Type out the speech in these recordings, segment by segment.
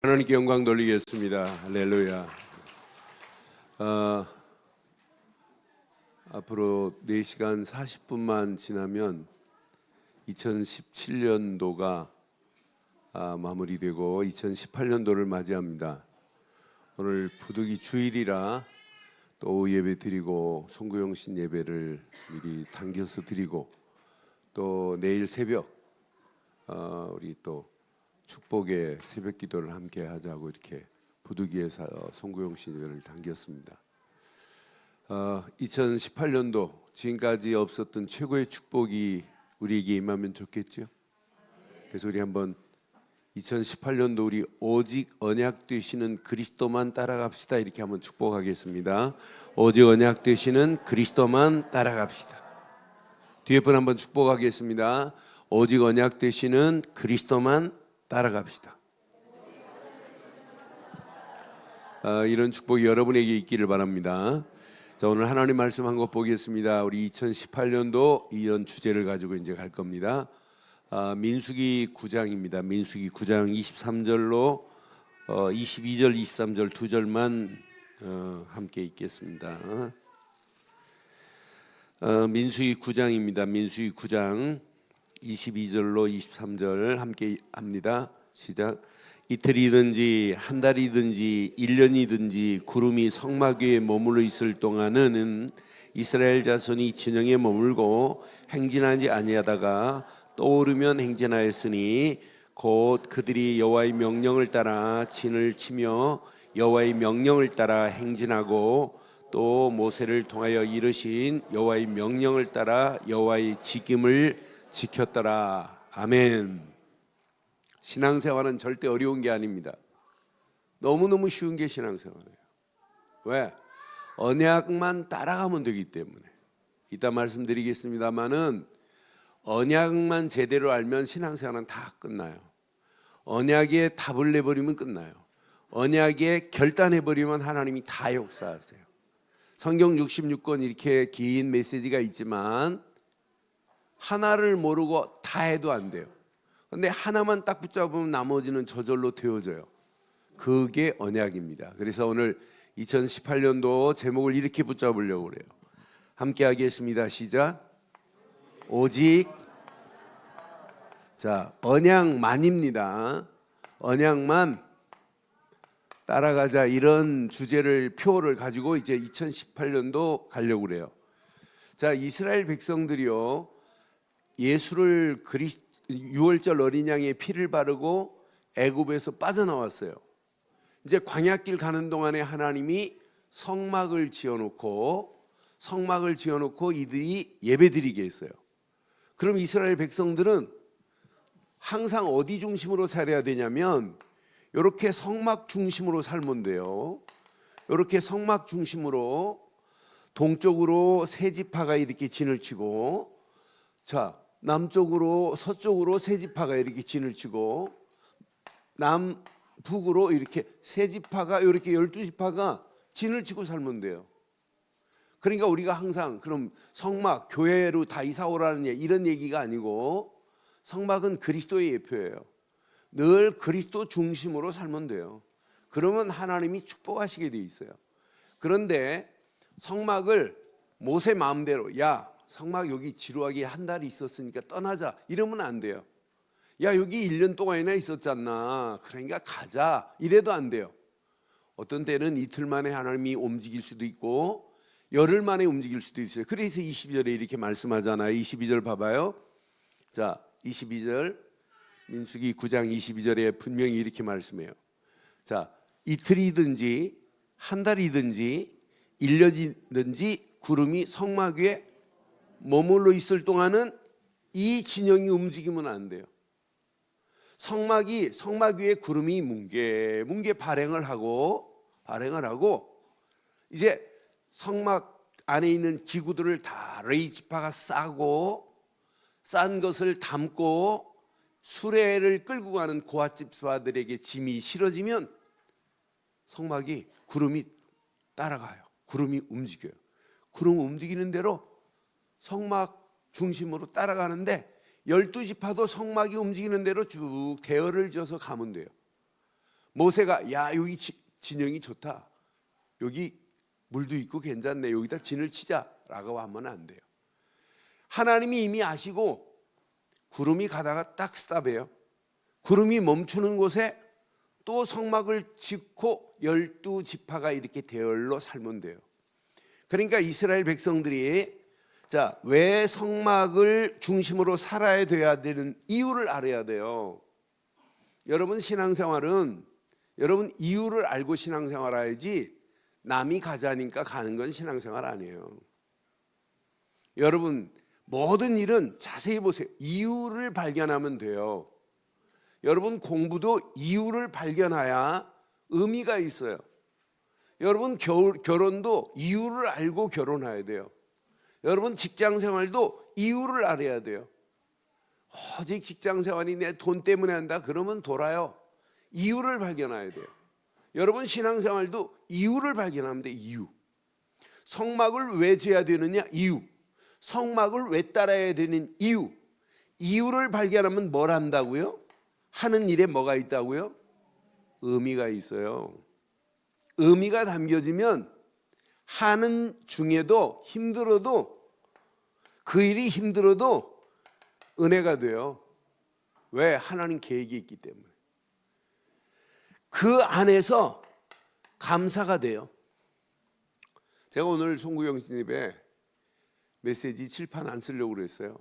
하나님께 영광 돌리겠습니다. 할렐루야. 앞으로 4시간 40분만 지나면 2017년도가 마무리되고 2018년도를 맞이합니다. 오늘 부득이 주일이라 또 오후 예배 드리고 송구영신 예배를 미리 당겨서 드리고 또 내일 새벽 우리 또 축복의 새벽 기도를 함께 하자고 이렇게 부득이해서 송구영신 예배를 당겼습니다. 2018년도 지금까지 없었던 최고의 축복이 우리에게 임하면 좋겠죠. 그래서 우리 한번 2018년도 우리 오직 언약 되시는 그리스도만 따라갑시다 이렇게 한번 축복하겠습니다. 오직 언약 되시는 그리스도만 따라갑시다. 뒤에 분 한번 축복하겠습니다. 오직 언약 되시는 그리스도만 따라갑시다. 이런 축복이 여러분에게 있기를 바랍니다. 자, 오늘 하나님 말씀 한 것 보겠습니다. 우리 2018년도 이런 주제를 가지고 이제 갈 겁니다. 민수기 9장입니다. 민수기 9장 23절로 22절, 23절 두 절만 함께 읽겠습니다. 민수기 9장입니다. 민수기 9장 22절로 23절 함께 합니다. 시작. 이틀이든지 한 달이든지 1년이든지 구름이 성막 위에 머물러 있을 동안은 이스라엘 자손이 진영에 머물고 행진하지 아니하다가 떠오르면 행진하였으니 곧 그들이 여호와의 명령을 따라 진을 치며 여호와의 명령을 따라 행진하고 또 모세를 통하여 이르신 여호와의 명령을 따라 여호와의 지킴을 지켰더라. 아멘. 신앙생활은 절대 어려운 게 아닙니다. 너무너무 쉬운 게 신앙생활이에요. 왜? 언약만 따라가면 되기 때문에. 이따 말씀드리겠습니다마는 언약만 제대로 알면 신앙생활은 다 끝나요. 언약에 답을 내버리면 끝나요. 언약에 결단해버리면 하나님이 다 역사하세요. 성경 66권 이렇게 긴 메시지가 있지만 하나를 모르고 다 해도 안 돼요. 근데 하나만 딱 붙잡으면 나머지는 저절로 되어져요. 그게 언약입니다. 그래서 오늘 2018년도 제목을 이렇게 붙잡으려고 그래요. 함께 하겠습니다. 시작. 오직 자, 언약만입니다. 언약만 따라가자 이런 주제를 표를 가지고 이제 2018년도 가려고 그래요. 자, 이스라엘 백성들이요. 예수를 유월절 어린 양의 피를 바르고 애굽에서 빠져나왔어요. 이제 광야길 가는 동안에 하나님이 성막을 지어놓고 이들이 예배드리게 했어요. 그럼 이스라엘 백성들은 항상 어디 중심으로 살아야 되냐면 이렇게 성막 중심으로 살면 돼요. 이렇게 성막 중심으로 동쪽으로 세 지파가 이렇게 진을 치고 자 남쪽으로 서쪽으로 세 지파가 이렇게 진을 치고 남북으로 이렇게 세 지파가 이렇게 12지파가 진을 치고 살면 돼요. 그러니까 우리가 항상 그럼 성막 교회로 다 이사 오라는 이런 얘기가 아니고 성막은 그리스도의 예표예요. 늘 그리스도 중심으로 살면 돼요. 그러면 하나님이 축복하시게 돼 있어요. 그런데 성막을 모세 마음대로 야 성막 여기 지루하게 한 달이 있었으니까 떠나자 이러면 안 돼요. 야 여기 1년 동안이나 있었잖아 그러니까 가자 이래도 안 돼요. 어떤 때는 이틀 만에 하나님이 움직일 수도 있고 열흘 만에 움직일 수도 있어요. 그래서 22절에 이렇게 말씀하잖아요. 22절 봐봐요. 자 22절 민수기 9장 22절에 분명히 이렇게 말씀해요. 자 이틀이든지 한 달이든지 1년이든지 구름이 성막 위에 머물러 있을 동안은 이 진영이 움직이면 안 돼요. 성막 위에 구름이 뭉게 발행을 하고 이제 성막 안에 있는 기구들을 다 레위 지파가 싸고 싼 것을 담고 수레를 끌고 가는 고앗 지파들에게 짐이 실어지면 성막이 구름이 따라가요. 구름이 움직여요. 구름 움직이는 대로 성막 중심으로 따라가는데 12지파도 성막이 움직이는 대로 쭉 대열을 지어서 가면 돼요. 모세가 야 여기 진영이 좋다, 여기 물도 있고 괜찮네, 여기다 진을 치자라고 하면 안 돼요. 하나님이 이미 아시고 구름이 가다가 딱 스탑해요. 구름이 멈추는 곳에 또 성막을 짓고 12지파가 이렇게 대열로 살면 돼요. 그러니까 이스라엘 백성들이 왜 성막을 중심으로 살아야 돼야 되는 이유를 알아야 돼요. 여러분 신앙생활은 여러분 이유를 알고 신앙생활 해야지 남이 가자니까 가는 건 신앙생활 아니에요. 여러분 모든 일은 자세히 보세요. 이유를 발견하면 돼요. 여러분 공부도 이유를 발견해야 의미가 있어요. 여러분 결혼도 이유를 알고 결혼해야 돼요. 여러분 직장생활도 이유를 알아야 돼요. 오직 직장생활이 내 돈 때문에 한다 그러면 돌아요. 이유를 발견해야 돼요. 여러분 신앙생활도 이유를 발견하면 돼요. 이유. 성막을 왜 지어야 되느냐? 이유. 성막을 왜 따라야 되는 이유. 이유를 발견하면 뭘 한다고요? 하는 일에 뭐가 있다고요? 의미가 있어요. 의미가 담겨지면 하는 중에도 힘들어도 그 일이 힘들어도 은혜가 돼요. 왜? 하나님 계획이 있기 때문에. 그 안에서 감사가 돼요. 제가 오늘 송구영 신입에 메시지 칠판 안 쓰려고 그랬어요.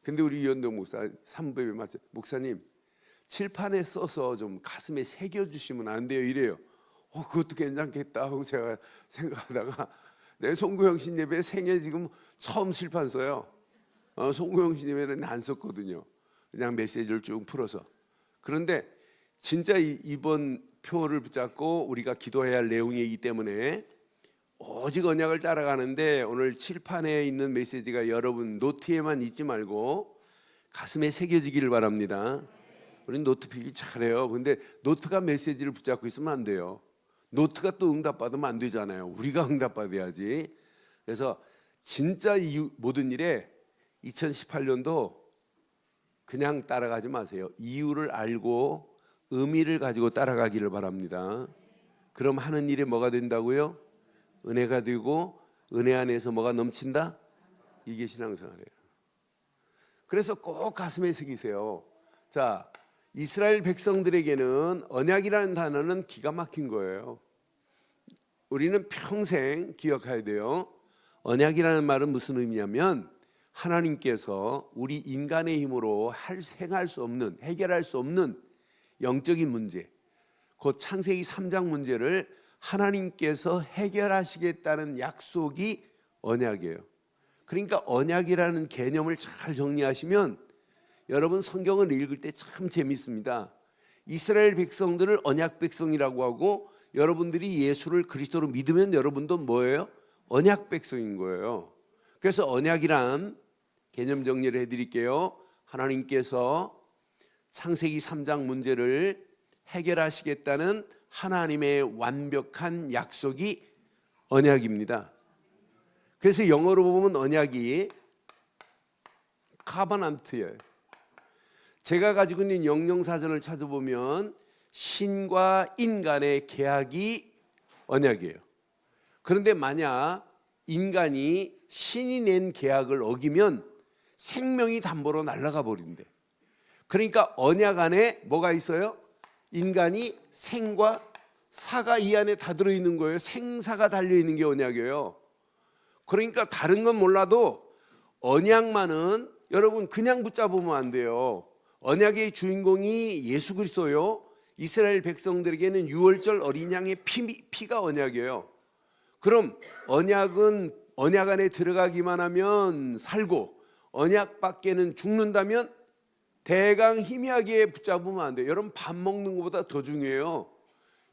근데 우리 이현동 목사 삼부에 맞죠? 목사님 칠판에 써서 좀 가슴에 새겨주시면 안 돼요? 이래요. 그것도 괜찮겠다 하고 제가 생각하다가 내 송구영 신입의 생애 지금 처음 칠판 써요. 송구영 신입에는 안 썼거든요. 그냥 메시지를 쭉 풀어서. 그런데 진짜 이번 표를 붙잡고 우리가 기도해야 할 내용이기 때문에 오직 언약을 따라가는데 오늘 칠판에 있는 메시지가 여러분 노트에만 있지 말고 가슴에 새겨지기를 바랍니다. 우리는 노트 필기 잘해요. 근데 노트가 메시지를 붙잡고 있으면 안 돼요. 노트가 또 응답받으면 안 되잖아요. 우리가 응답받아야지. 그래서 진짜 이 모든 일에 2018년도 그냥 따라가지 마세요. 이유를 알고 의미를 가지고 따라가기를 바랍니다. 그럼 하는 일에 뭐가 된다고요? 은혜가 되고 은혜 안에서 뭐가 넘친다? 이게 신앙생활이에요. 그래서 꼭 가슴에 새기세요. 자, 이스라엘 백성들에게는 언약이라는 단어는 기가 막힌 거예요. 우리는 평생 기억해야 돼요. 언약이라는 말은 무슨 의미냐면 하나님께서 우리 인간의 힘으로 행할 수 없는, 해결할 수 없는 영적인 문제, 곧 창세기 3장 문제를 하나님께서 해결하시겠다는 약속이 언약이에요. 그러니까 언약이라는 개념을 잘 정리하시면 여러분 성경을 읽을 때 참 재밌습니다. 이스라엘 백성들을 언약 백성이라고 하고 여러분들이 예수를 그리스도로 믿으면 여러분도 뭐예요? 언약 백성인 거예요. 그래서 언약이란 개념 정리를 해드릴게요. 하나님께서 창세기 3장 문제를 해결하시겠다는 하나님의 완벽한 약속이 언약입니다. 그래서 영어로 보면 언약이 카바난트예요. 제가 가지고 있는 영영사전을 찾아보면 신과 인간의 계약이 언약이에요. 그런데 만약 인간이 신이 낸 계약을 어기면 생명이 담보로 날아가 버린대. 그러니까 언약 안에 뭐가 있어요? 인간이 생과 사가 이 안에 다 들어있는 거예요. 생사가 달려있는 게 언약이에요. 그러니까 다른 건 몰라도 언약만은 여러분 그냥 붙잡으면 안 돼요. 언약의 주인공이 예수 그리스도요. 이스라엘 백성들에게는 유월절 어린 양의 피가 언약이에요. 그럼 언약은 언약 안에 들어가기만 하면 살고 언약 밖에는 죽는다면 대강 희미하게 붙잡으면 안 돼요. 여러분 밥 먹는 것보다 더 중요해요.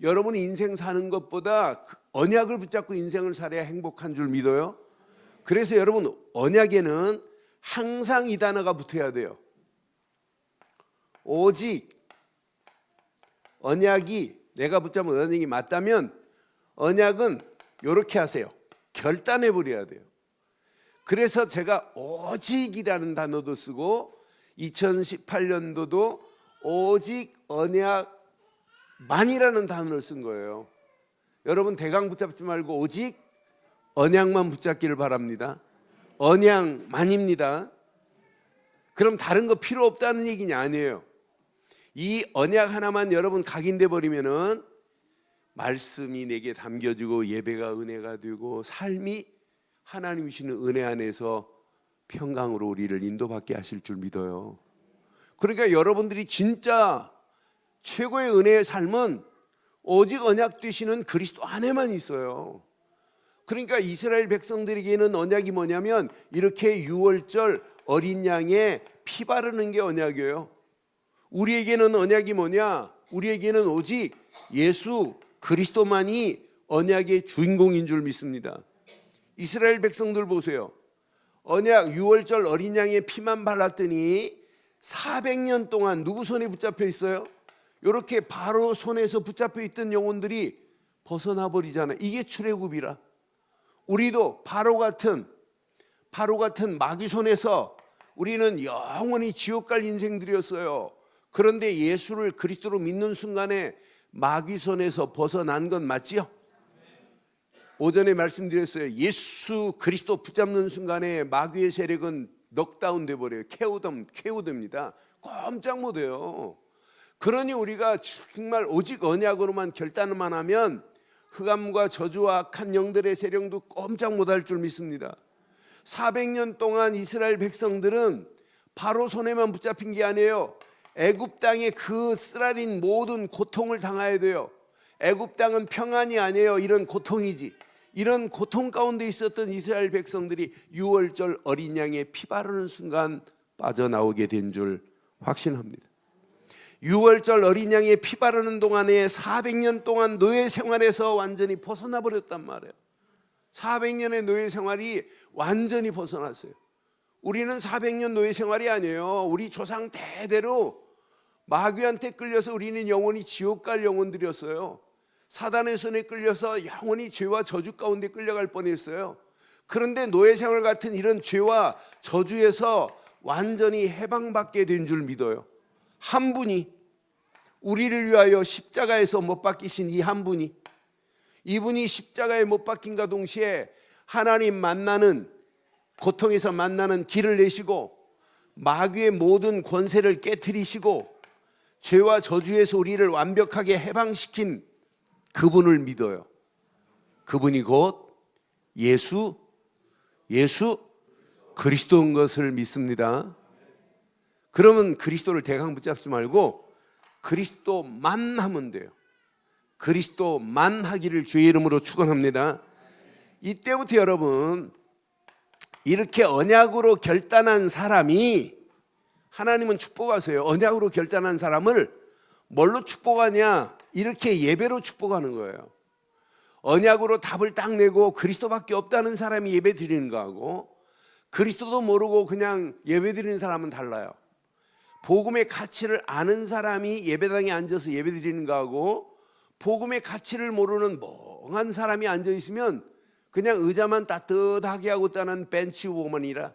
여러분이 인생 사는 것보다 언약을 붙잡고 인생을 살아야 행복한 줄 믿어요. 그래서 여러분 언약에는 항상 이 단어가 붙어야 돼요. 오직 언약이 내가 붙잡은 언약이 맞다면 언약은 이렇게 하세요. 결단해 버려야 돼요. 그래서 제가 오직이라는 단어도 쓰고 2018년도도 오직 언약 만이라는 단어를 쓴 거예요. 여러분 대강 붙잡지 말고 오직 언약만 붙잡기를 바랍니다. 언약만입니다. 그럼 다른 거 필요 없다는 얘기냐? 아니에요. 이 언약 하나만 여러분 각인돼 버리면은 말씀이 내게 담겨지고 예배가 은혜가 되고 삶이 하나님 주시는 은혜 안에서 평강으로 우리를 인도받게 하실 줄 믿어요. 그러니까 여러분들이 진짜 최고의 은혜의 삶은 오직 언약 되시는 그리스도 안에만 있어요. 그러니까 이스라엘 백성들에게는 언약이 뭐냐면 이렇게 유월절 어린 양의 피 바르는 게 언약이에요. 우리에게는 언약이 뭐냐? 우리에게는 오직 예수 그리스도만이 언약의 주인공인 줄 믿습니다. 이스라엘 백성들 보세요. 언약 유월절 어린 양의 피만 발랐더니 400년 동안 누구 손에 붙잡혀 있어요? 이렇게 바로 손에서 붙잡혀 있던 영혼들이 벗어나 버리잖아요. 이게 출애굽이라. 우리도 바로 같은 마귀 손에서 우리는 영원히 지옥 갈 인생들이었어요. 그런데 예수를 그리스도로 믿는 순간에 마귀 손에서 벗어난 건 맞지요? 오전에 말씀드렸어요. 예수 그리스도 붙잡는 순간에 마귀의 세력은 넉다운 돼 버려요. KO됩니다. 꼼짝 못해요. 그러니 우리가 정말 오직 언약으로만 결단만 하면 흑암과 저주와 악한 영들의 세력도 꼼짝 못할 줄 믿습니다. 400년 동안 이스라엘 백성들은 바로 손에만 붙잡힌 게 아니에요. 애굽 땅의 그 쓰라린 모든 고통을 당해야 돼요. 애굽 땅은 평안이 아니에요. 이런 고통이지. 이런 고통 가운데 있었던 이스라엘 백성들이 유월절 어린 양의 피 바르는 순간 빠져나오게 된 줄 확신합니다. 유월절 어린 양의 피 바르는 동안에 400년 동안 노예 생활에서 완전히 벗어나 버렸단 말이에요. 400년의 노예 생활이 완전히 벗어났어요. 우리는 400년 노예 생활이 아니에요. 우리 조상 대대로 마귀한테 끌려서 우리는 영원히 지옥 갈 영혼들이었어요. 사단의 손에 끌려서 영원히 죄와 저주 가운데 끌려갈 뻔했어요. 그런데 노예 생활 같은 이런 죄와 저주에서 완전히 해방받게 된 줄 믿어요. 한 분이 우리를 위하여 십자가에서 못 박히신 이 한 분이, 이분이 십자가에 못 박힌과 동시에 하나님 만나는, 고통에서 만나는 길을 내시고 마귀의 모든 권세를 깨트리시고 죄와 저주에서 우리를 완벽하게 해방시킨 그분을 믿어요. 그분이 곧 예수 그리스도인 것을 믿습니다. 그러면 그리스도를 대강 붙잡지 말고 그리스도만 하면 돼요. 그리스도만 하기를 주의 이름으로 축원합니다. 이때부터 여러분, 이렇게 언약으로 결단한 사람이, 하나님은 축복하세요. 언약으로 결단한 사람을 뭘로 축복하냐? 이렇게 예배로 축복하는 거예요. 언약으로 답을 딱 내고 그리스도밖에 없다는 사람이 예배 드리는 거하고 그리스도도 모르고 그냥 예배 드리는 사람은 달라요. 복음의 가치를 아는 사람이 예배당에 앉아서 예배 드리는 거하고 복음의 가치를 모르는 멍한 사람이 앉아 있으면 그냥 의자만 따뜻하게 하고 있다는 벤치 우먼이라.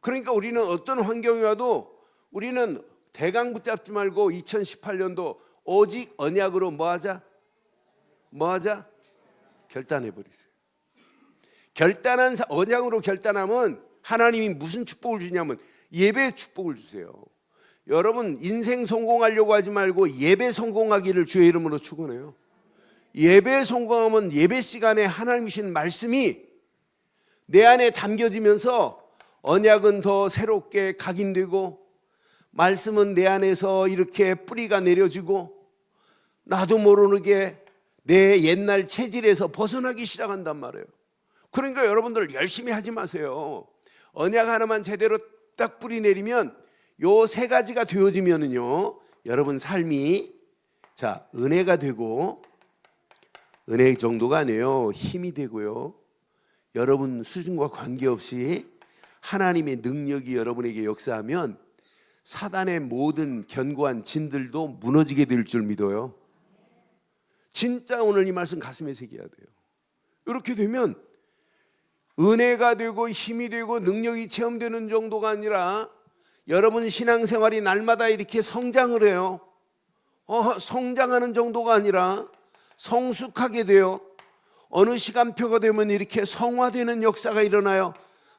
그러니까 우리는 어떤 환경이 와도 우리는 대강 붙잡지 말고 2018년도 오직 언약으로 뭐하자? 결단해버리세요. 언약으로 결단하면 하나님이 무슨 축복을 주냐면 예배의 축복을 주세요. 여러분 인생 성공하려고 하지 말고 예배 성공하기를 주의 이름으로 축원해요. 예배 성공하면 예배 시간에 하나님 주신 말씀이 내 안에 담겨지면서 언약은 더 새롭게 각인되고 말씀은 내 안에서 이렇게 뿌리가 내려지고 나도 모르게 내 옛날 체질에서 벗어나기 시작한단 말이에요. 그러니까 여러분들 열심히 하지 마세요. 언약 하나만 제대로 딱 뿌리 내리면 요 세 가지가 되어지면은요, 여러분 삶이 은혜가 되고, 은혜 정도가 아니에요, 힘이 되고요, 여러분 수준과 관계없이 하나님의 능력이 여러분에게 역사하면 사단의 모든 견고한 진들도 무너지게 될 줄 믿어요. 진짜 오늘 이 말씀 가슴에 새겨야 돼요. 이렇게 되면 은혜가 되고 힘이 되고 능력이 체험되는 정도가 아니라 여러분 신앙생활이 날마다 이렇게 성장을 해요. 성장하는 정도가 아니라 성숙하게 돼요. 어느 시간표가 되면 이렇게 성화되는 역사가 일어나요.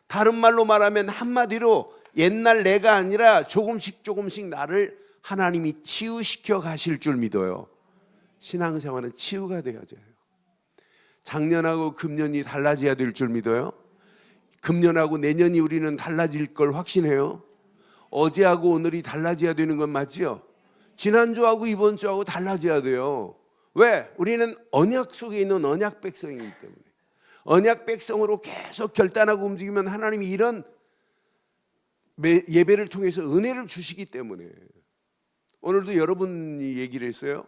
다른 말로 말하면 한마디로 옛날 내가 아니라 조금씩 조금씩 나를 하나님이 치유시켜 가실 줄 믿어요. 신앙생활은 치유가 되어야 돼요. 작년하고 금년이 달라져야 될 줄 믿어요. 금년하고 내년이 우리는 달라질 걸 확신해요. 어제하고 오늘이 달라져야 되는 건 맞지요? 지난주하고 이번 주하고 달라져야 돼요. 왜? 우리는 언약 속에 있는 언약 백성이기 때문에. 언약 백성으로 계속 결단하고 움직이면 하나님이 이런 예배를 통해서 은혜를 주시기 때문에. 오늘도 여러분이 얘기를 했어요.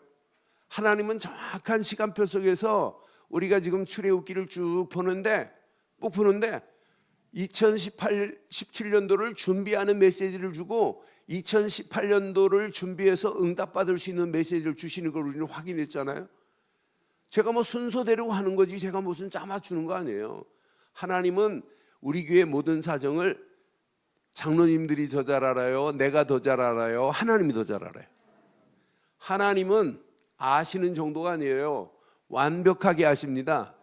하나님은 정확한 시간표 속에서 우리가 지금 출애굽기를 쭉 보는데 2017년도를 준비하는 메시지를 주고 2018년도를 준비해서 응답받을 수 있는 메시지를 주시는 걸 우리는 확인했잖아요. 제가 뭐 순서대로 하는 거지 제가 무슨 짜맞추는 거 아니에요. 하나님은 우리 교회 모든 사정을 장로님들이 더 잘 알아요? 내가 더 잘 알아요? 하나님이 더 잘 알아요. 하나님은 아시는 정도가 아니에요. 완벽하게 아십니다.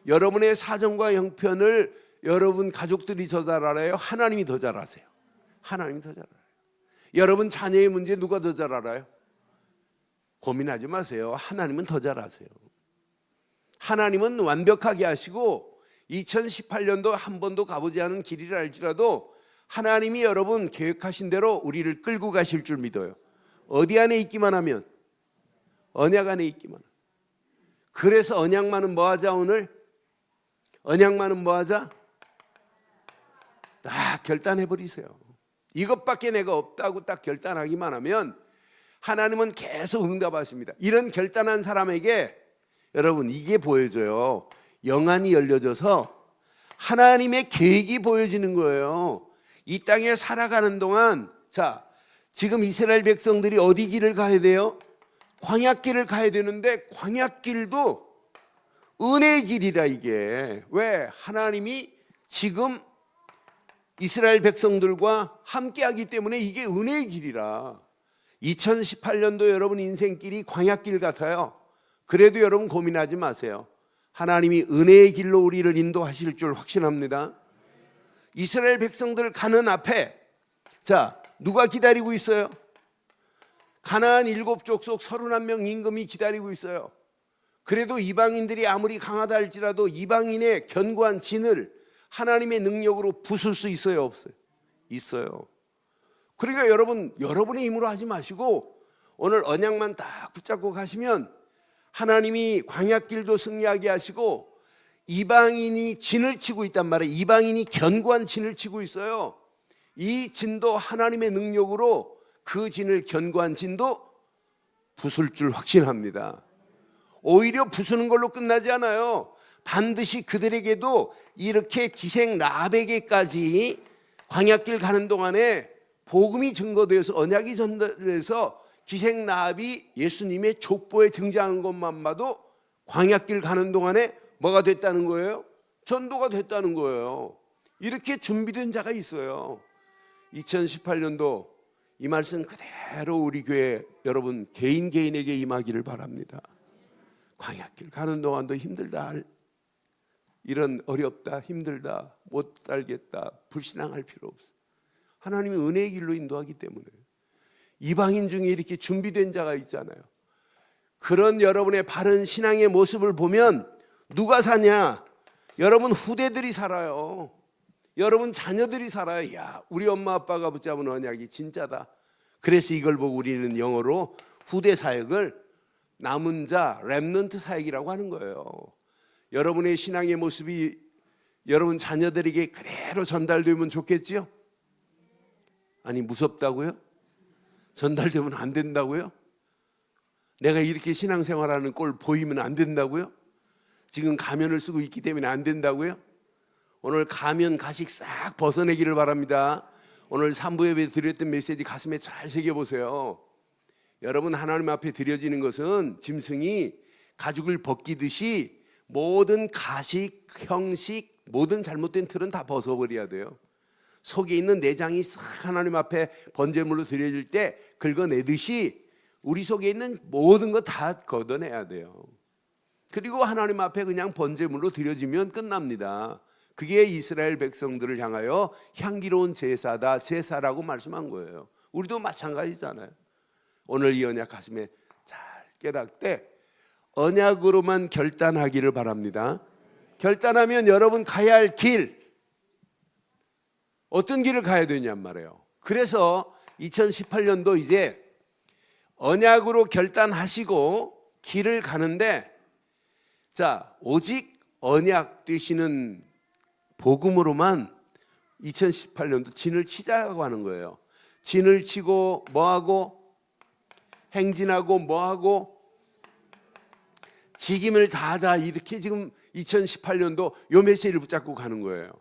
여러분의 사정과 형편을 여러분 가족들이 더 잘 알아요? 하나님이 더 잘 아세요. 하나님이 더 잘 알아요. 여러분 자녀의 문제 누가 더 잘 알아요? 고민하지 마세요. 하나님은 더 잘 아세요. 하나님은 완벽하게 아시고 2018년도 한 번도 가보지 않은 길이라 할지라도 하나님이 여러분 계획하신 대로 우리를 끌고 가실 줄 믿어요. 어디 안에 있기만 하면, 언약 안에 있기만 하면. 그래서 언약만은 뭐 하자 오늘? 언약만은 뭐 하자? 딱 결단해버리세요. 이것밖에 내가 없다고 딱 결단하기만 하면 하나님은 계속 응답하십니다. 이런 결단한 사람에게 여러분 이게 보여져요. 영안이 열려져서 하나님의 계획이 보여지는 거예요. 이 땅에 살아가는 동안 자 지금 이스라엘 백성들이 어디 길을 가야 돼요? 광야길을 가야 되는데 광야길도 은혜의 길이라 이게. 왜? 하나님이 지금 이스라엘 백성들과 함께하기 때문에 이게 은혜의 길이라. 2018년도 여러분 인생길이 광야길 같아요. 그래도 여러분 고민하지 마세요. 하나님이 은혜의 길로 우리를 인도하실 줄 확신합니다. 이스라엘 백성들 가는 앞에 자 누가 기다리고 있어요? 가나안 7족속 31명 임금이 기다리고 있어요. 그래도 이방인들이 아무리 강하다 할지라도 이방인의 견고한 진을 하나님의 능력으로 부술 수 있어요? 없어요? 있어요. 그러니까 여러분의 힘으로 하지 마시고 오늘 언약만 딱 붙잡고 가시면 하나님이 광야길도 승리하게 하시고 이방인이 진을 치고 있단 말이에요. 이방인이 견고한 진을 치고 있어요. 이 진도 하나님의 능력으로 그 진을 견고한 진도 부술 줄 확신합니다. 오히려 부수는 걸로 끝나지 않아요. 반드시 그들에게도 이렇게 기생 라합에게까지 광야길 가는 동안에 복음이 증거되어서 언약이 전달돼서 기생 라합이 예수님의 족보에 등장한 것만 봐도 광야길 가는 동안에 뭐가 됐다는 거예요? 전도가 됐다는 거예요. 이렇게 준비된 자가 있어요. 2018년도 이 말씀 그대로 우리 교회 여러분 개인에게 임하기를 바랍니다. 광야길 가는 동안도 힘들다, 이런 어렵다, 힘들다, 못 살겠다, 불신앙할 필요 없어요. 하나님이 은혜의 길로 인도하기 때문에. 이방인 중에 이렇게 준비된 자가 있잖아요. 그런 여러분의 바른 신앙의 모습을 보면 누가 사냐? 여러분 후대들이 살아요. 여러분 자녀들이 살아요. 야, 우리 엄마 아빠가 붙잡은 언약이 진짜다. 그래서 이걸 보고 우리는 영어로 후대 사역을 남은 자, 렘넌트 사역이라고 하는 거예요. 여러분의 신앙의 모습이 여러분 자녀들에게 그대로 전달되면 좋겠지요? 아니 무섭다고요? 전달되면 안 된다고요? 내가 이렇게 신앙생활하는 꼴 보이면 안 된다고요? 지금 가면을 쓰고 있기 때문에 안 된다고요? 오늘 가면 가식 싹 벗어내기를 바랍니다. 오늘 3부 예배 드렸던 메시지 가슴에 잘 새겨보세요. 여러분 하나님 앞에 드려지는 것은 짐승이 가죽을 벗기듯이 모든 가식, 형식, 모든 잘못된 틀은 다 벗어버려야 돼요. 속에 있는 내장이 싹 하나님 앞에 번제물로 드려질 때 긁어내듯이 우리 속에 있는 모든 거 다 걷어내야 돼요. 그리고 하나님 앞에 그냥 번제물로 드려지면 끝납니다. 그게 이스라엘 백성들을 향하여 향기로운 제사다, 제사라고 말씀한 거예요. 우리도 마찬가지잖아요. 오늘 이 언약 가슴에 잘 깨닫되 언약으로만 결단하기를 바랍니다. 결단하면 여러분 가야 할 길, 어떤 길을 가야 되냔 말이에요. 그래서 2018년도 이제 언약으로 결단하시고 길을 가는데, 자, 오직 언약 되시는 복음으로만 2018년도 진을 치자고 하는 거예요. 진을 치고 뭐하고? 행진하고 뭐하고? 직임을 다하자. 이렇게 지금 2018년도 요 메시지를 붙잡고 가는 거예요.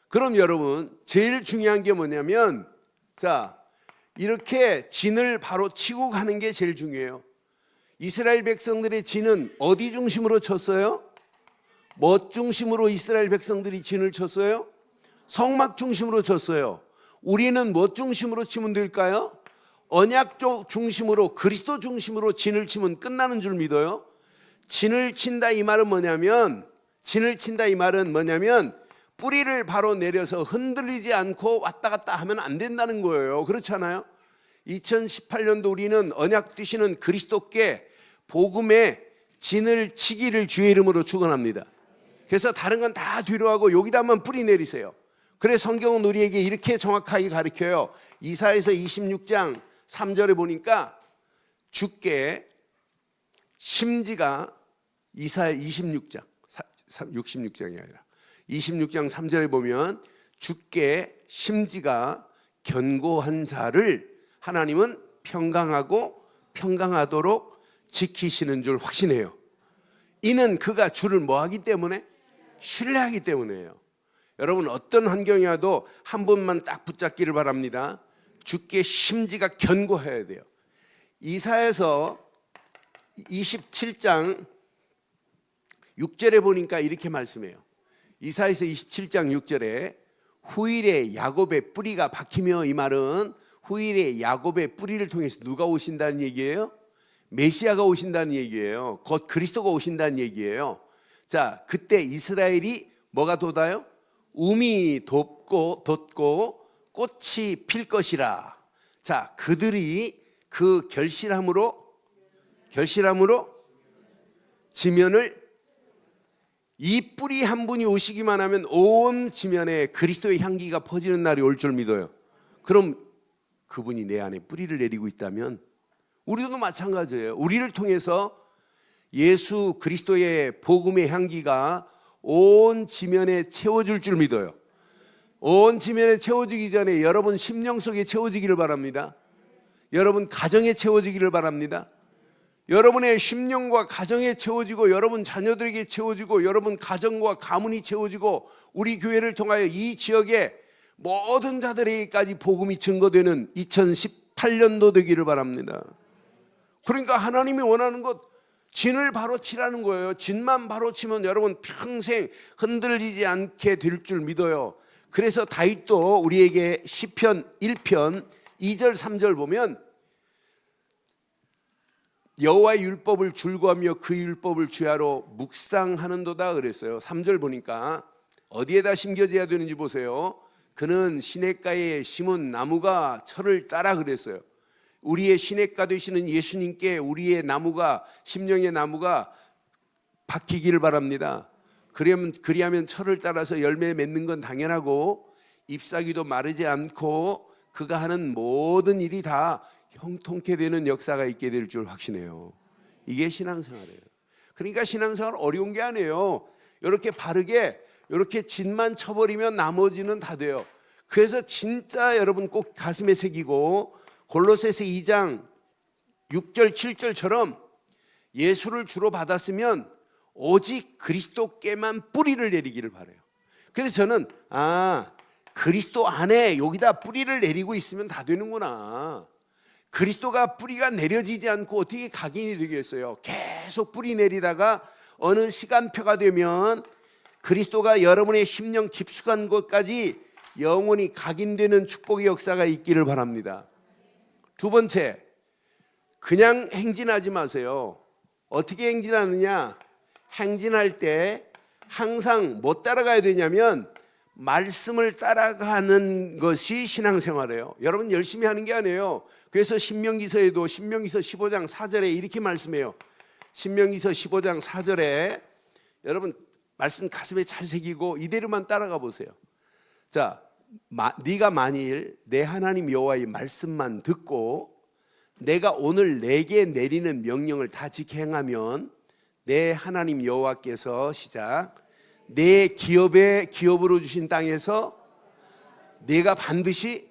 그럼 여러분, 제일 중요한 게 뭐냐면, 자, 이렇게 진을 바로 치고 가는 게 제일 중요해요. 이스라엘 백성들의 진은 어디 중심으로 쳤어요? 뭐 중심으로 이스라엘 백성들이 진을 쳤어요? 성막 중심으로 쳤어요. 우리는 뭐 중심으로 치면 될까요? 언약 쪽 중심으로, 그리스도 중심으로 진을 치면 끝나는 줄 믿어요. 진을 친다 이 말은 뭐냐면, 진을 친다 이 말은 뭐냐면 뿌리를 바로 내려서 흔들리지 않고 왔다 갔다 하면 안 된다는 거예요. 그렇잖아요. 2018년도 우리는 언약 되시는 그리스도께 복음의 진을 치기를 주의 이름으로 축원합니다. 그래서 다른 건 다 뒤로 하고 여기다만 뿌리 내리세요. 그래서 성경은 우리에게 이렇게 정확하게 가르쳐요. 이사야서 26장 3절에 보니까 주께 심지가, 이사야 26장 66장이 아니라 26장 3절에 보면 주께 심지가 견고한 자를 하나님은 평강하고 평강하도록 지키시는 줄 확신해요. 이는 그가 주를 뭐하기 때문에? 신뢰하기 때문에요. 여러분, 어떤 환경이 와도 한 번만 딱 붙잡기를 바랍니다. 주께 심지가 견고해야 돼요. 이사야서 27장 6절에 보니까 이렇게 말씀해요. 이사야서 27장 6절에 후일에 야곱의 뿌리가 박히며, 이 말은 후일에 야곱의 뿌리를 통해서 누가 오신다는 얘기예요? 메시아가 오신다는 얘기예요. 곧 그리스도가 오신다는 얘기예요. 자, 그때 이스라엘이 뭐가 돋아요? 움이 돋고 꽃이 필 것이라. 자, 그들이 그 결실함으로 지면을, 이 뿌리 한 분이 오시기만 하면 온 지면에 그리스도의 향기가 퍼지는 날이 올 줄 믿어요. 그럼 그분이 내 안에 뿌리를 내리고 있다면 우리도 마찬가지예요. 우리를 통해서 예수 그리스도의 복음의 향기가 온 지면에 채워질 줄 믿어요. 온 지면에 채워지기 전에 여러분 심령 속에 채워지기를 바랍니다. 여러분 가정에 채워지기를 바랍니다. 여러분의 심령과 가정에 채워지고, 여러분 자녀들에게 채워지고, 여러분 가정과 가문이 채워지고, 우리 교회를 통하여 이 지역의 모든 자들에게까지 복음이 증거되는 2018년도 되기를 바랍니다. 그러니까 하나님이 원하는 것, 진을 바로 치라는 거예요. 진만 바로 치면 여러분 평생 흔들리지 않게 될 줄 믿어요. 그래서 다윗도 우리에게 시편 1편 2절 3절 보면 여호와의 율법을 줄구하며 그 율법을 주야로 묵상하는도다 그랬어요. 3절 보니까 어디에다 심겨져야 되는지 보세요. 그는 시냇가에 심은 나무가 철을 따라 그랬어요. 우리의 시냇가 되시는 예수님께 우리의 나무가, 심령의 나무가 박히기를 바랍니다. 그리하면 철을 따라서 열매 맺는 건 당연하고, 잎사귀도 마르지 않고 그가 하는 모든 일이 다 형통케 되는 역사가 있게 될 줄 확신해요. 이게 신앙생활이에요. 그러니까 신앙생활 어려운 게 아니에요. 이렇게 바르게 이렇게 진만 쳐버리면 나머지는 다 돼요. 그래서 진짜 여러분 꼭 가슴에 새기고, 골로새서 2장 6절 7절처럼 예수를 주로 받았으면 오직 그리스도께만 뿌리를 내리기를 바라요. 그래서 저는 그리스도 안에 여기다 뿌리를 내리고 있으면 다 되는구나. 그리스도가 뿌리가 내려지지 않고 어떻게 각인이 되겠어요? 계속 뿌리 내리다가 어느 시간표가 되면 그리스도가 여러분의 심령 깊숙한 곳까지 영원히 각인되는 축복의 역사가 있기를 바랍니다. 두 번째, 그냥 행진하지 마세요. 어떻게 행진하느냐? 행진할 때 항상 뭐 따라가야 되냐면 말씀을 따라가는 것이 신앙생활이에요. 여러분 열심히 하는 게 아니에요. 그래서 신명기서에도 신명기서 15장 4절에 이렇게 말씀해요. 신명기서 15장 4절에 여러분 말씀 가슴에 잘 새기고 이대로만 따라가 보세요. 자, 네가 만일 내 하나님 여호와의 말씀만 듣고 내가 오늘 내게 내리는 명령을 다 지켜 행하면 내 하나님 여호와께서 시작 내 기업으로 주신 땅에서 내가 반드시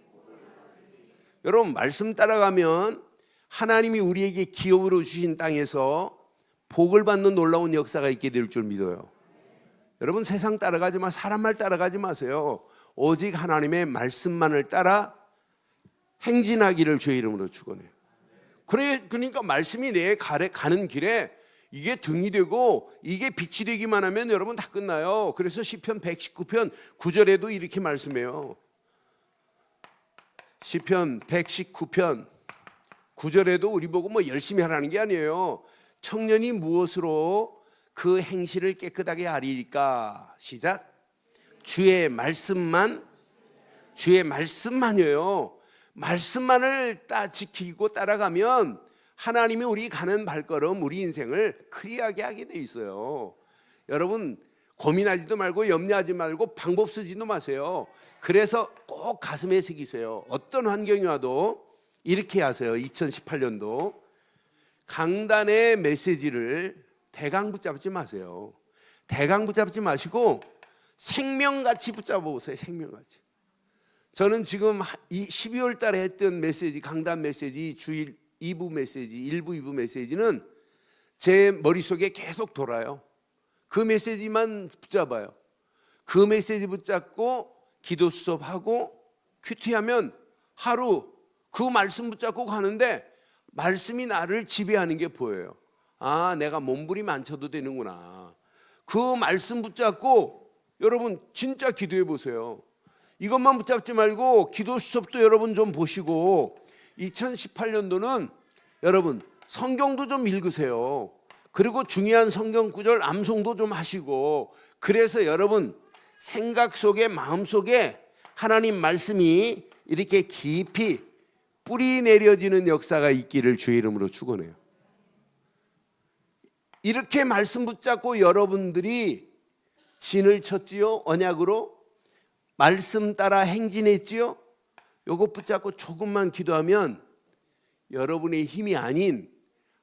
여러분 말씀 따라가면 하나님이 우리에게 기업으로 주신 땅에서 복을 받는 놀라운 역사가 있게 될 줄 믿어요. 여러분 세상 따라가지 마, 사람 말 따라가지 마세요. 오직 하나님의 말씀만을 따라 행진하기를 주의 이름으로 축원해요. 그러니까 말씀이 내 가는 길에 이게 등이 되고 이게 빛이 되기만 하면 여러분 다 끝나요. 그래서 시편 119편 9절에도 이렇게 말씀해요. 시편 119편 9절에도 우리 보고 뭐 열심히 하라는 게 아니에요. 청년이 무엇으로 그 행실을 깨끗하게 하리까? 시작. 주의 말씀만이에요. 말씀만을 지키고 따라가면 하나님이 우리 가는 발걸음, 우리 인생을 크리하게 하게 돼 있어요. 여러분 고민하지도 말고 염려하지 말고 방법 쓰지도 마세요. 그래서 꼭 가슴에 새기세요. 어떤 환경이 와도 이렇게 하세요. 2018년도 강단의 메시지를 대강 붙잡지 마세요. 대강 붙잡지 마시고 생명같이 붙잡아 보세요. 생명같이. 저는 지금 12월 달에 했던 메시지, 강단 메시지, 주일 2부 메시지, 1부, 2부 메시지는 제 머릿속에 계속 돌아요. 그 메시지만 붙잡아요. 그 메시지 붙잡고 기도 수업하고 큐티하면 하루 그 말씀 붙잡고 가는데 말씀이 나를 지배하는 게 보여요. 아, 내가 몸부림 안 쳐도 되는구나. 그 말씀 붙잡고 여러분 진짜 기도해 보세요. 이것만 붙잡지 말고 기도 수업도 여러분 좀 보시고 2018년도는 여러분 성경도 좀 읽으세요. 그리고 중요한 성경 구절 암송도 좀 하시고 그래서 여러분 생각 속에 마음 속에 하나님 말씀이 이렇게 깊이 뿌리 내려지는 역사가 있기를 주의 이름으로 축원해요. 이렇게 말씀 붙잡고 여러분들이 진을 쳤지요. 언약으로 말씀 따라 행진했지요. 요거 붙잡고 조금만 기도하면 여러분의 힘이 아닌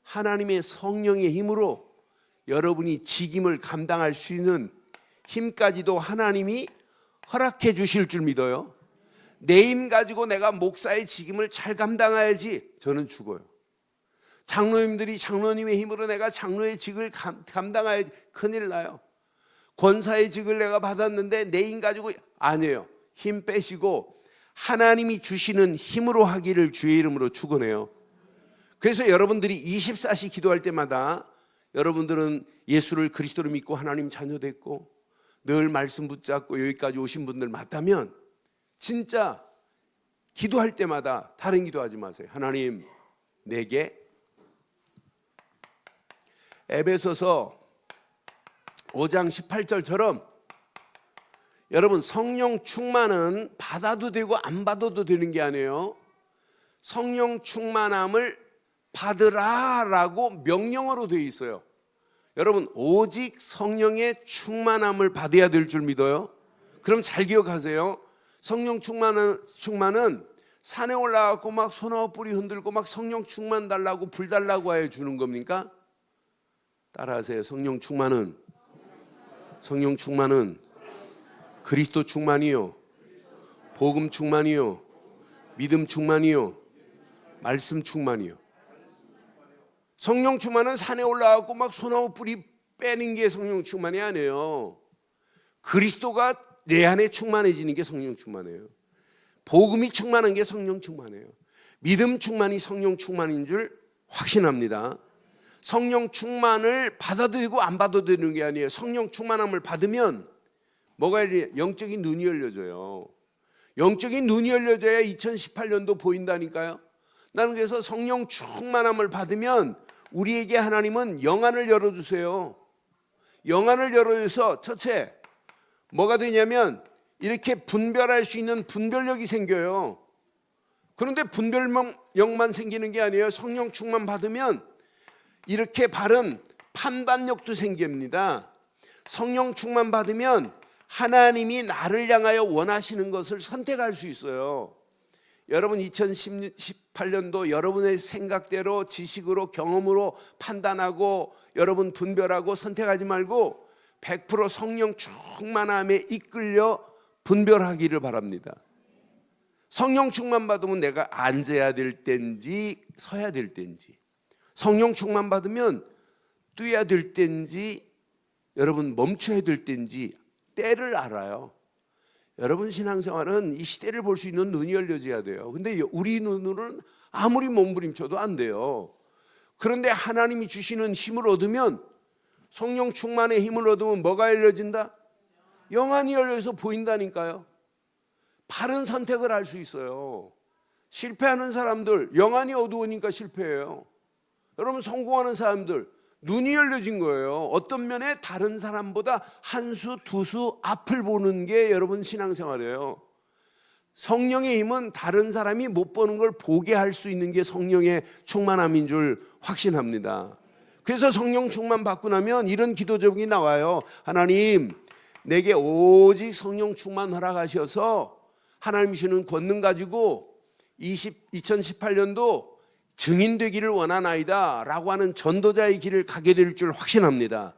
하나님의 성령의 힘으로 여러분이 직임을 감당할 수 있는 힘까지도 하나님이 허락해 주실 줄 믿어요. 내 힘 가지고 내가 목사의 직임을 잘 감당해야지 저는 죽어요. 장로님들이 장로님의 힘으로 내가 장로의 직을 감당해야지 큰일 나요. 권사의 직을 내가 받았는데 내 힘 가지고 아니에요. 힘 빼시고 하나님이 주시는 힘으로 하기를 주의 이름으로 축원해요. 그래서 여러분들이 24시 기도할 때마다 여러분들은 예수를 그리스도로 믿고 하나님 자녀 됐고 늘 말씀 붙잡고 여기까지 오신 분들 맞다면 진짜 기도할 때마다 다른 기도하지 마세요. 하나님 내게 에베소서 5장 18절처럼 여러분 성령 충만은 받아도 되고 안 받아도 되는 게 아니에요. 성령 충만함을 받으라라고 명령어로 되어 있어요. 여러분 오직 성령의 충만함을 받아야 될 줄 믿어요. 그럼 잘 기억하세요. 성령 충만은 산에 올라가고 막 소나무 뿌리 흔들고 막 성령 충만 달라고 불 달라고 하여 주는 겁니까? 따라하세요. 성령 충만은 그리스도 충만이요, 복음 충만이요, 믿음 충만이요, 말씀 충만이요. 성령 충만은 산에 올라가고 막 소나무 뿌리 빼는 게 성령 충만이 아니에요. 그리스도가 내 안에 충만해지는 게 성령 충만이에요. 복음이 충만한 게 성령 충만이에요. 믿음 충만이 성령 충만인 줄 확신합니다. 성령 충만을 받아도 되고 안 받아도 되는 게 아니에요. 성령 충만함을 받으면 뭐가 영적인 눈이 열려져요. 영적인 눈이 열려져야 2018년도 보인다니까요. 나는 그래서 성령 충만함을 받으면 우리에게 하나님은 영안을 열어주세요. 영안을 열어줘서 첫째 뭐가 되냐면 이렇게 분별할 수 있는 분별력이 생겨요. 그런데 분별력만 생기는 게 아니에요. 성령 충만 받으면 이렇게 바른 판단력도 생깁니다. 성령 충만 받으면 하나님이 나를 향하여 원하시는 것을 선택할 수 있어요. 여러분 2018년도 여러분의 생각대로 지식으로 경험으로 판단하고 여러분 분별하고 선택하지 말고 100% 성령 충만함에 이끌려 분별하기를 바랍니다. 성령 충만 받으면 내가 앉아야 될 때인지 서야 될 때인지, 성령 충만 받으면 뛰어야 될 때인지 여러분 멈춰야 될 때인지 때를 알아요. 여러분 신앙생활은 이 시대를 볼 수 있는 눈이 열려져야 돼요. 근데 우리 눈으로는 아무리 몸부림쳐도 안 돼요. 그런데 하나님이 주시는 힘을 얻으면, 성령 충만의 힘을 얻으면 뭐가 열려진다? 영안이 열려서 보인다니까요. 바른 선택을 할 수 있어요. 실패하는 사람들 영안이 어두우니까 실패해요. 여러분 성공하는 사람들 눈이 열려진 거예요. 어떤 면에 다른 사람보다 한 수, 두 수 앞을 보는 게 여러분 신앙생활이에요. 성령의 힘은 다른 사람이 못 보는 걸 보게 할 수 있는 게 성령의 충만함인 줄 확신합니다. 그래서 성령 충만 받고 나면 이런 기도 제목이 나와요. 하나님, 내게 오직 성령 충만 허락하셔서 하나님 주시는 권능 가지고 2018년도 증인 되기를 원하나이다 라고 하는 전도자의 길을 가게 될 줄 확신합니다.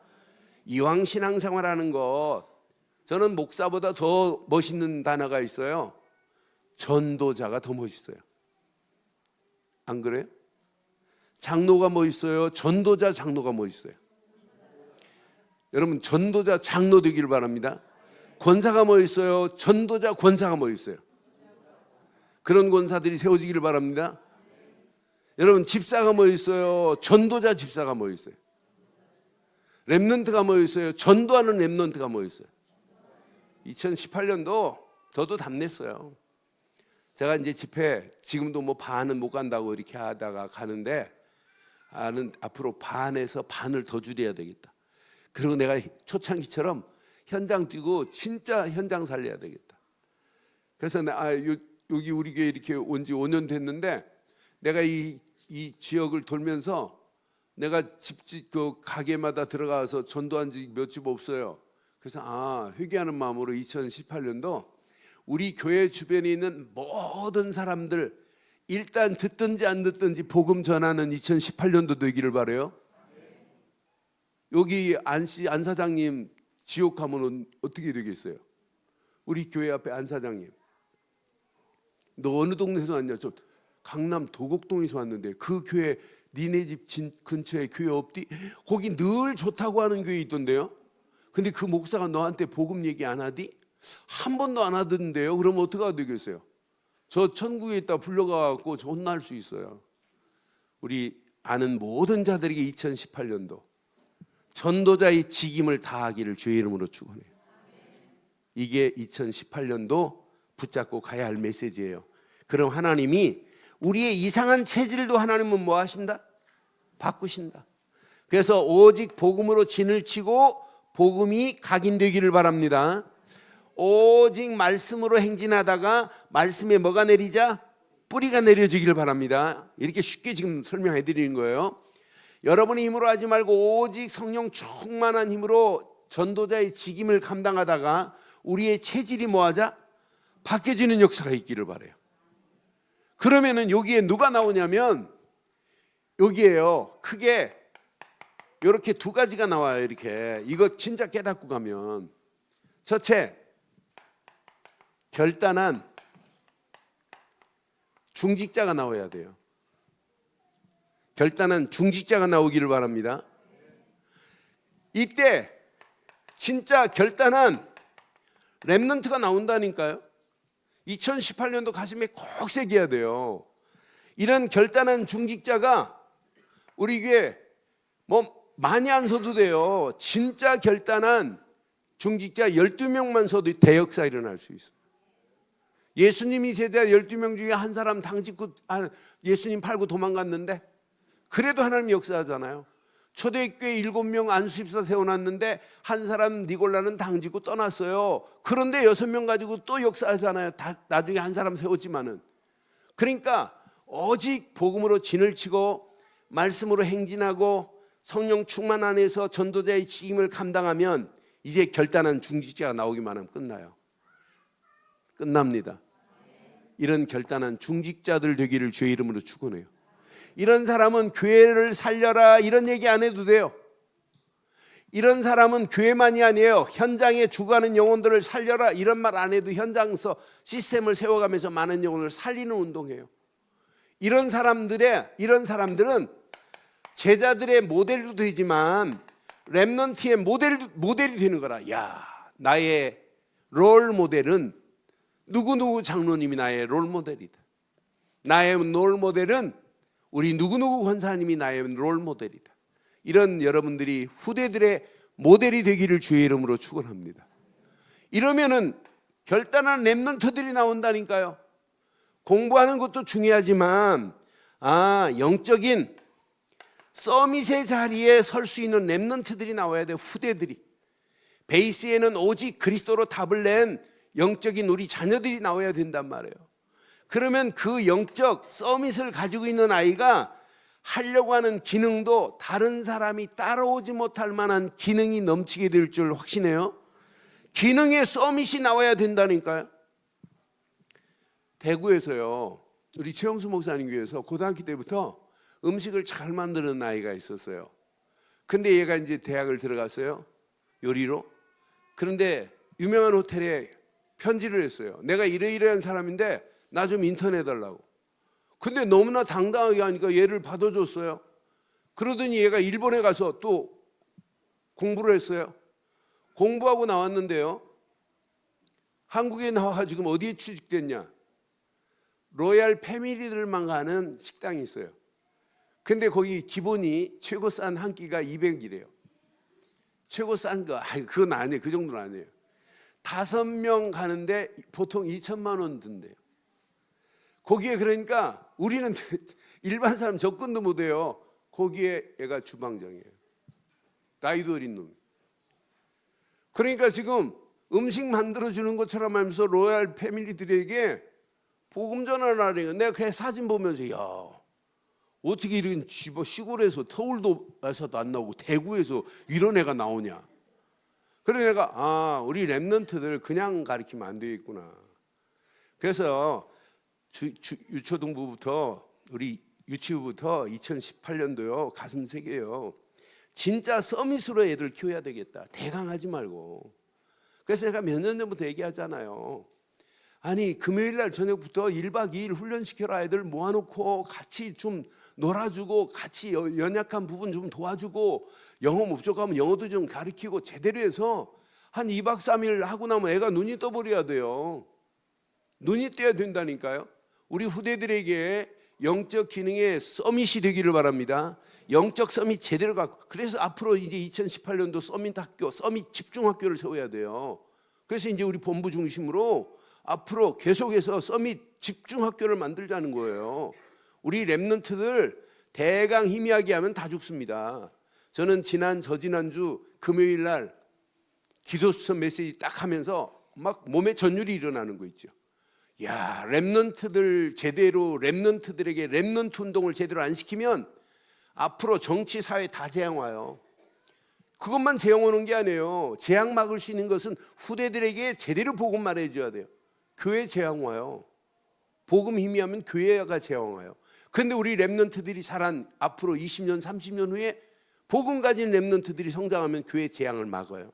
이왕 신앙생활하는 것, 저는 목사보다 더 멋있는 단어가 있어요. 전도자가 더 멋있어요. 안 그래요? 장로가 멋있어요? 전도자 장로가 멋있어요? 여러분 전도자 장로 되기를 바랍니다. 권사가 멋있어요? 전도자 권사가 멋있어요? 그런 권사들이 세워지기를 바랍니다. 여러분 집사가 멋있어요? 전도자 집사가 멋있어요? 렘넌트가 멋있어요? 전도하는 렘넌트가 멋있어요? 2018년도 저도 답냈어요. 제가 이제 집회 지금도 뭐 반은 못 간다고 이렇게 하다가 가는데, 앞으로 반에서 반을 더 줄여야 되겠다. 그리고 내가 초창기처럼 현장 뛰고 진짜 현장 살려야 되겠다. 그래서 여기 우리 교회 이렇게 온 지 5년 됐는데, 내가 이 지역을 돌면서 내가 집집 그 가게마다 들어가서 전도한 지 몇 집 없어요. 그래서 회개하는 마음으로 2018년도 우리 교회 주변에 있는 모든 사람들 일단 듣든지 안 듣든지 복음 전하는 2018년도 되기를 바라요. 여기 안 사장님 지옥 가면 어떻게 되겠어요? 우리 교회 앞에 안 사장님, 너 어느 동네에서 왔냐? 저 강남 도곡동에서 왔는데 그 교회 니네 집 근처에 교회 없디? 거기 늘 좋다고 하는 교회 있던데요. 근데 그 목사가 너한테 복음 얘기 안 하디? 한 번도 안 하던데요. 그러면 어떻게 되겠어요? 저 천국에 있다 불러가고 저 혼날 수 있어요. 우리 아는 모든 자들에게 2018년도 전도자의 직임을 다하기를 주의 이름으로 축원해요. 이게 2018년도 붙잡고 가야 할 메시지예요. 그럼 하나님이 우리의 이상한 체질도 하나님은 뭐 하신다? 바꾸신다. 그래서 오직 복음으로 진을 치고 복음이 각인되기를 바랍니다. 오직 말씀으로 행진하다가 말씀에 뭐가 내리자? 뿌리가 내려지기를 바랍니다. 이렇게 쉽게 지금 설명해 드리는 거예요. 여러분의 힘으로 하지 말고 오직 성령 충만한 힘으로 전도자의 직임을 감당하다가 우리의 체질이 뭐하자? 바뀌어지는 역사가 있기를 바라요. 그러면은 여기에 누가 나오냐면 여기에요. 크게 이렇게 두 가지가 나와요. 이렇게 이거 진짜 깨닫고 가면, 첫째, 결단한 중직자가 나와야 돼요. 결단한 중직자가 나오기를 바랍니다. 이때 진짜 결단한 렘넌트가 나온다니까요. 2018년도 가슴에 꼭 새겨야 돼요. 이런 결단한 중직자가 우리 교회 뭐 많이 안 서도 돼요. 진짜 결단한 중직자 12명만 서도 대역사 일어날 수 있어요. 예수님이 제자 12명 중에 한 사람 당직구 예수님 팔고 도망갔는데 그래도 하나님 역사하잖아요. 초대교회 7명 안수집사 세워놨는데 한 사람 니골라는 당직구 떠났어요. 그런데 6명 가지고 또 역사하잖아요. 나중에 한 사람 세웠지만은. 그러니까 오직 복음으로 진을 치고 말씀으로 행진하고 성령 충만 안에서 전도자의 책임을 감당하면 이제 결단한 중직자가 나오기만 하면 끝나요. 끝납니다. 이런 결단한 중직자들 되기를 주의 이름으로 축원해요. 이런 사람은 교회를 살려라 이런 얘기 안 해도 돼요. 이런 사람은 교회만이 아니에요. 현장에 죽어가는 영혼들을 살려라 이런 말 안 해도 현장에서 시스템을 세워가면서 많은 영혼을 살리는 운동이에요. 이런 사람들은 제자들의 모델도 되지만 렘넌트의 모델이 되는 거라. 야, 나의 롤 모델은 누구누구 장로님이 나의 롤 모델이다. 나의 롤 모델은 우리 누구누구 권사님이 나의 롤 모델이다. 이런 여러분들이 후대들의 모델이 되기를 주의 이름으로 축원합니다. 이러면은 결단한 렘넌트들이 나온다니까요. 공부하는 것도 중요하지만 영적인 서밋의 자리에 설 수 있는 렘넌트들이 나와야 돼. 후대들이. 베이스에는 오직 그리스도로 답을 낸 영적인 우리 자녀들이 나와야 된단 말이에요. 그러면 그 영적 서밋을 가지고 있는 아이가 하려고 하는 기능도 다른 사람이 따라오지 못할 만한 기능이 넘치게 될 줄 확신해요. 기능의 서밋이 나와야 된다니까요. 대구에서요, 우리 최영수 목사님 교회에서 고등학교 때부터 음식을 잘 만드는 아이가 있었어요. 근데 얘가 이제 대학을 들어갔어요. 요리로. 그런데 유명한 호텔에 편지를 했어요. 내가 이러이러한 사람인데 나 좀 인턴해달라고. 근데 너무나 당당하게 하니까 얘를 받아줬어요. 그러더니 얘가 일본에 가서 또 공부를 했어요. 공부하고 나왔는데요, 한국에 나와 지금 어디에 취직됐냐? 로얄 패밀리들만 가는 식당이 있어요. 근데 거기 기본이 최고 싼 한 끼가 200이래요. 최고 싼 거, 그건 아니에요. 그 정도는 아니에요. 5명 가는데 보통 2천만 원 든대요. 거기에 그러니까 우리는 일반 사람 접근도 못해요. 거기에 얘가 주방장이에요. 나이도 어린 놈이. 그러니까 지금 음식 만들어주는 것처럼 하면서 로얄 패밀리들에게 복음 전환을 하래요. 내가 그 사진 보면서 야, 어떻게 이런 시골에서 서울도에서도 안 나오고 대구에서 이런 애가 나오냐. 그래 내가 우리 렘넌트들 그냥 가르치면 안 되겠구나. 그래서 유초등부부터 우리 유치부부터 2018년도요 가슴 세게요. 진짜 서밋으로 애들 키워야 되겠다. 대강하지 말고. 그래서 제가 몇 년 전부터 얘기하잖아요. 아니 금요일 날 저녁부터 1박 2일 훈련시켜라. 애들 모아놓고 같이 좀 놀아주고 같이 연약한 부분 좀 도와주고 영어 못 적하면 영어도 좀 가르치고 제대로 해서 한 2박 3일 하고 나면 애가 눈이 떠버려야 돼요. 눈이 떠야 된다니까요. 우리 후대들에게 영적 기능의 서밋이 되기를 바랍니다. 영적 서밋 제대로 갖고, 그래서 앞으로 이제 2018년도 서밋 학교, 서밋 집중학교를 세워야 돼요. 그래서 이제 우리 본부 중심으로 앞으로 계속해서 서밋 집중학교를 만들자는 거예요. 우리 렘넌트들 대강 희미하게 하면 다 죽습니다. 저는 저지난주 금요일 날 기도수서 메시지 딱 하면서 막 몸에 전율이 일어나는 거 있죠. 야, 렘넌트들 제대로 렘넌트들에게 렘넌트 운동을 제대로 안 시키면 앞으로 정치 사회 다 재앙 와요. 그것만 재앙 오는 게 아니에요. 재앙 막을 수 있는 것은 후대들에게 제대로 복음 말해줘야 돼요. 교회 재앙 와요. 복음 희미하면 교회가 재앙 와요. 근데 우리 렘넌트들이 자란 앞으로 20년 30년 후에 복음 가진 렘넌트들이 성장하면 교회 재앙을 막아요.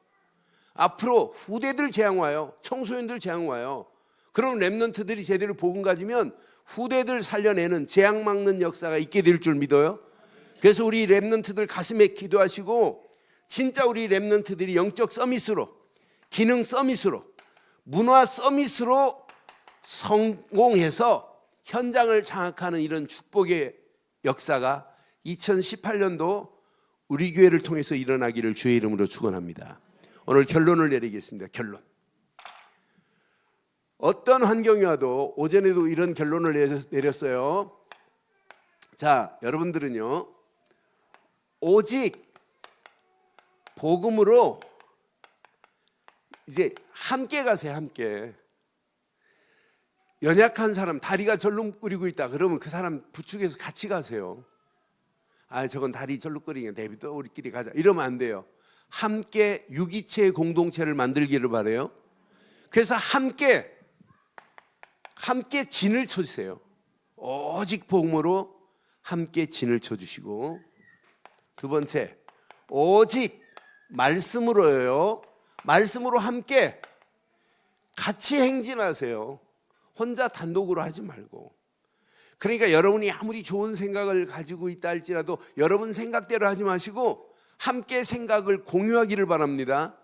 앞으로 후대들 재앙 와요. 청소년들 재앙 와요. 그럼 렘넌트들이 제대로 복음 가지면 후대들 살려내는 재앙 막는 역사가 있게 될 줄 믿어요. 그래서 우리 렘넌트들 가슴에 기도하시고 진짜 우리 렘넌트들이 영적 서밋으로, 기능 서밋으로, 문화 서밋으로 성공해서 현장을 장악하는 이런 축복의 역사가 2018년도 우리 교회를 통해서 일어나기를 주의 이름으로 축원합니다. 오늘 결론을 내리겠습니다. 결론. 어떤 환경이 와도 오전에도 이런 결론을 내렸어요. 자, 여러분들은요, 오직 복음으로 이제 함께 가세요. 함께. 연약한 사람 다리가 절룩거리고 있다 그러면 그 사람 부축해서 같이 가세요. 아, 저건 다리 절룩거리니까 내비둬 우리끼리 가자 이러면 안 돼요. 함께 유기체의 공동체를 만들기를 바라요. 그래서 함께 진을 쳐주세요. 오직 복음으로 함께 진을 쳐주시고, 두 번째, 오직 말씀으로요. 말씀으로 함께 같이 행진하세요. 혼자 단독으로 하지 말고. 그러니까 여러분이 아무리 좋은 생각을 가지고 있다 할지라도 여러분 생각대로 하지 마시고 함께 생각을 공유하기를 바랍니다.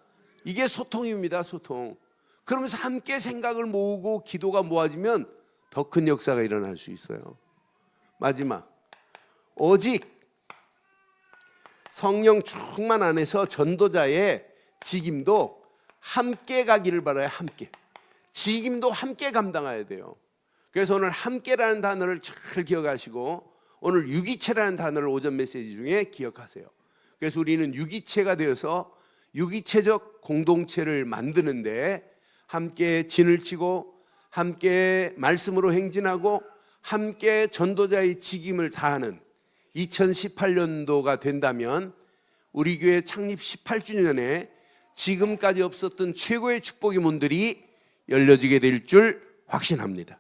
이게 소통입니다. 소통. 그러면서 함께 생각을 모으고 기도가 모아지면 더 큰 역사가 일어날 수 있어요. 마지막, 오직 성령 충만 안에서 전도자의 직임도 함께 가기를 바라요. 함께. 직임도 함께 감당해야 돼요. 그래서 오늘 함께라는 단어를 잘 기억하시고 오늘 유기체라는 단어를 오전 메시지 중에 기억하세요. 그래서 우리는 유기체가 되어서 유기체적 공동체를 만드는데 함께 진을 치고 함께 말씀으로 행진하고 함께 전도자의 직임을 다하는 2018년도가 된다면 우리 교회 창립 18주년에 지금까지 없었던 최고의 축복의 문들이 열려지게 될 줄 확신합니다.